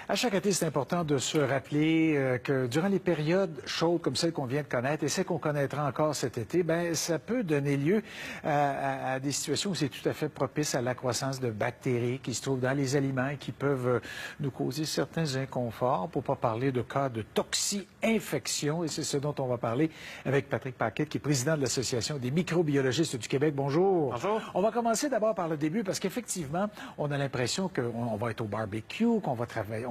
À chaque été, c'est important de se rappeler que durant les périodes chaudes comme celles qu'on vient de connaître et celles qu'on connaîtra encore cet été, ben ça peut donner lieu à des situations où c'est tout à fait propice à la croissance de bactéries qui se trouvent dans les aliments et qui peuvent nous causer certains inconforts, pour pas parler de cas de toxi-infection. Et c'est ce dont on va parler avec Patrick Paquette, qui est président de l'Association des microbiologistes du Québec. Bonjour. Bonjour. On va commencer d'abord par le début parce qu'effectivement, on a l'impression qu'on va être au barbecue, qu'on va travailler,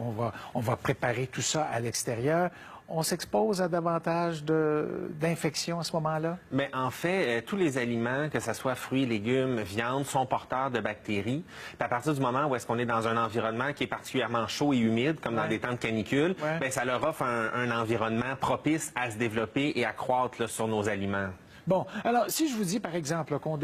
on va préparer tout ça à l'extérieur. On s'expose à davantage d'infections à ce moment-là? Mais en fait, tous les aliments, que ce soit fruits, légumes, viande, sont porteurs de bactéries. Puis à partir du moment où est-ce qu'on est dans un environnement qui est particulièrement chaud et humide, comme dans des temps de canicule, bien, ça leur offre un environnement propice à se développer et à croître là, sur nos aliments. Bon, alors, si je vous dis, par exemple, qu'on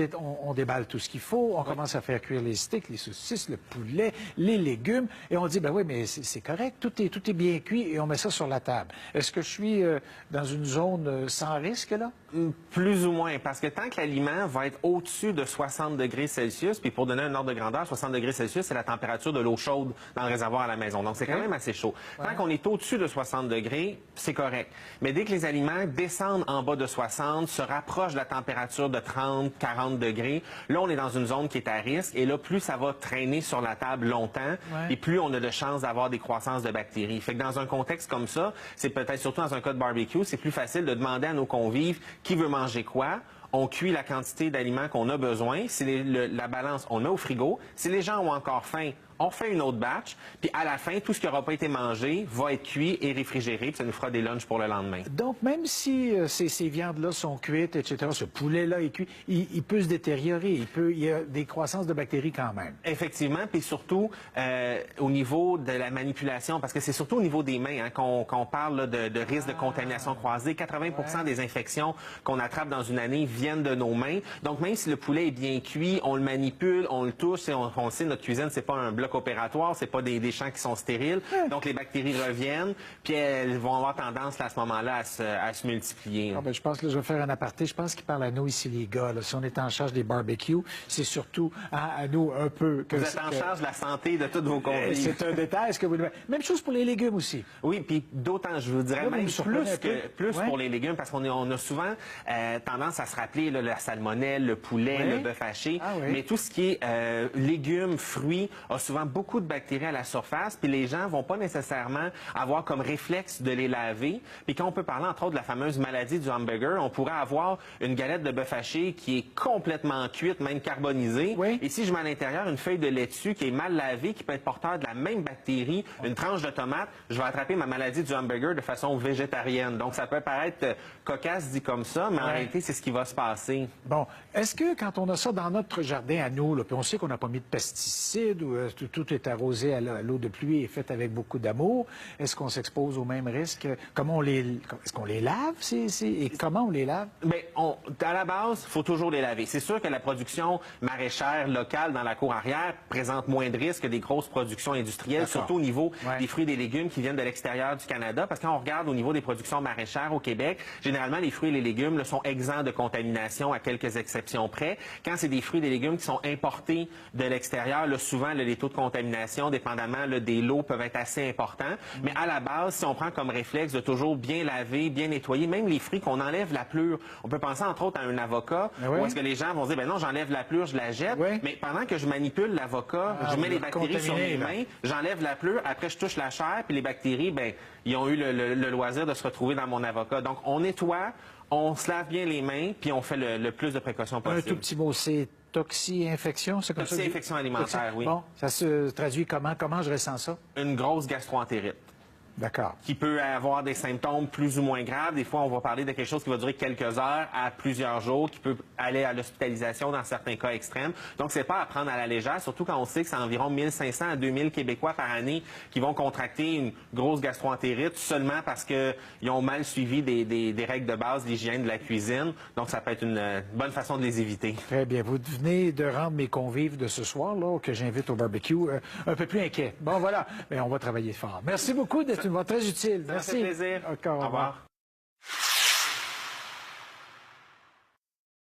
déballe tout ce qu'il faut, on commence à faire cuire les steaks, les saucisses, le poulet, les légumes, et on dit, ben oui, mais c'est correct, tout est bien cuit, et on met ça sur la table. Est-ce que je suis dans une zone sans risque, là? Plus ou moins, parce que tant que l'aliment va être au-dessus de 60 degrés Celsius, puis pour donner un ordre de grandeur, 60 degrés Celsius, c'est la température de l'eau chaude dans le réservoir à la maison. Donc, c'est quand même assez chaud. Tant qu'on est au-dessus de 60 degrés, c'est correct. Mais dès que les aliments descendent en bas de 60, se rapprochent de la température de 30, 40 degrés, là, on est dans une zone qui est à risque. Et là, plus ça va traîner sur la table longtemps, et plus on a de chances d'avoir des croissances de bactéries. Fait que dans un contexte comme ça, c'est peut-être surtout dans un cas de barbecue, c'est plus facile de demander à nos convives qui veut manger quoi. On cuit la quantité d'aliments qu'on a besoin. C'est la balance, on le met au frigo. Si les gens ont encore faim, on fait une autre batch, puis à la fin, tout ce qui n'aura pas été mangé va être cuit et réfrigéré, puis ça nous fera des lunchs pour le lendemain. Donc, même si ces viandes-là sont cuites, etc., ce poulet-là est cuit, il peut se détériorer, il y a des croissances de bactéries quand même. Effectivement, puis surtout au niveau de la manipulation, parce que c'est surtout au niveau des mains qu'on parle là, de risque de contamination croisée. 80% des infections qu'on attrape dans une année viennent de nos mains. Donc, même si le poulet est bien cuit, on le manipule, on le touche, on sait, notre cuisine, c'est pas un bloc opératoire, c'est pas des champs qui sont stériles. Donc, les bactéries reviennent, puis elles vont avoir tendance là, à ce moment-là à se multiplier. Ah ben, je pense que je vais faire un aparté. Je pense qu'il parle à nous ici, les gars. Là. Si on est en charge des barbecues, c'est surtout à nous un peu. Vous êtes en charge de la santé de tous vos convives. C'est un détail. Ce que vous devez... Même chose pour les légumes aussi. Oui, puis d'autant, je vous dirais là, même plus pour les légumes, parce qu'on a souvent tendance à se rappeler là, la salmonelle, le poulet, le bœuf haché. Mais tout ce qui est légumes, fruits, a souvent beaucoup de bactéries à la surface, puis les gens vont pas nécessairement avoir comme réflexe de les laver. Puis quand on peut parler entre autres de la fameuse maladie du hamburger, on pourrait avoir une galette de bœuf haché qui est complètement cuite, même carbonisée. Et si je mets à l'intérieur une feuille de laitue qui est mal lavée, qui peut être porteur de la même bactérie, une tranche de tomate, je vais attraper ma maladie du hamburger de façon végétarienne. Donc ça peut paraître cocasse dit comme ça, mais en réalité, c'est ce qui va se passer. Bon, est-ce que quand on a ça dans notre jardin à nous, là, puis on sait qu'on n'a pas mis de pesticides, ou tout est arrosé à l'eau de pluie et fait avec beaucoup d'amour, est-ce qu'on s'expose aux mêmes risques? Est-ce qu'on les lave? Et comment on les lave? Bien, à la base, il faut toujours les laver. C'est sûr que la production maraîchère locale dans la cour arrière présente moins de risques que des grosses productions industrielles, surtout au niveau des fruits et des légumes qui viennent de l'extérieur du Canada. Parce que quand on regarde au niveau des productions maraîchères au Québec, généralement, les fruits et les légumes là, sont exempts de contamination à quelques exceptions près. Quand c'est des fruits et des légumes qui sont importés de l'extérieur, là, souvent, là, les taux de contamination, dépendamment là, des lots, peuvent être assez importants. Mais à la base, si on prend comme réflexe de toujours bien laver, bien nettoyer, même les fruits qu'on enlève la plure, on peut penser entre autres à un avocat, où est-ce que les gens vont se dire, ben non, j'enlève la plure, je la jette. Mais pendant que je manipule l'avocat, je mets les bactéries sur mes mains, j'enlève la plure, après je touche la chair, puis les bactéries, ben, ils ont eu le loisir de se retrouver dans mon avocat. Donc, on nettoie, on se lave bien les mains, puis on fait le plus de précautions possible. Un tout petit mot, c'est toxi-infection, c'est comme ça? Toxi-infection alimentaire, oui. Bon, ça se traduit comment? Comment je ressens ça? Une grosse gastroentérite. D'accord. Qui peut avoir des symptômes plus ou moins graves. Des fois, on va parler de quelque chose qui va durer quelques heures à plusieurs jours, qui peut aller à l'hospitalisation dans certains cas extrêmes. Donc, c'est pas à prendre à la légère, surtout quand on sait que c'est environ 1500 à 2000 Québécois par année qui vont contracter une grosse gastroentérite seulement parce qu'ils ont mal suivi des règles de base d'hygiène de la cuisine. Donc, ça peut être une bonne façon de les éviter. Très bien. Vous venez de rendre mes convives de ce soir, là, que j'invite au barbecue, un peu plus inquiets. Bon, voilà. Mais on va travailler fort. Merci beaucoup d'être très utile. Merci. Ça fait plaisir. Au revoir.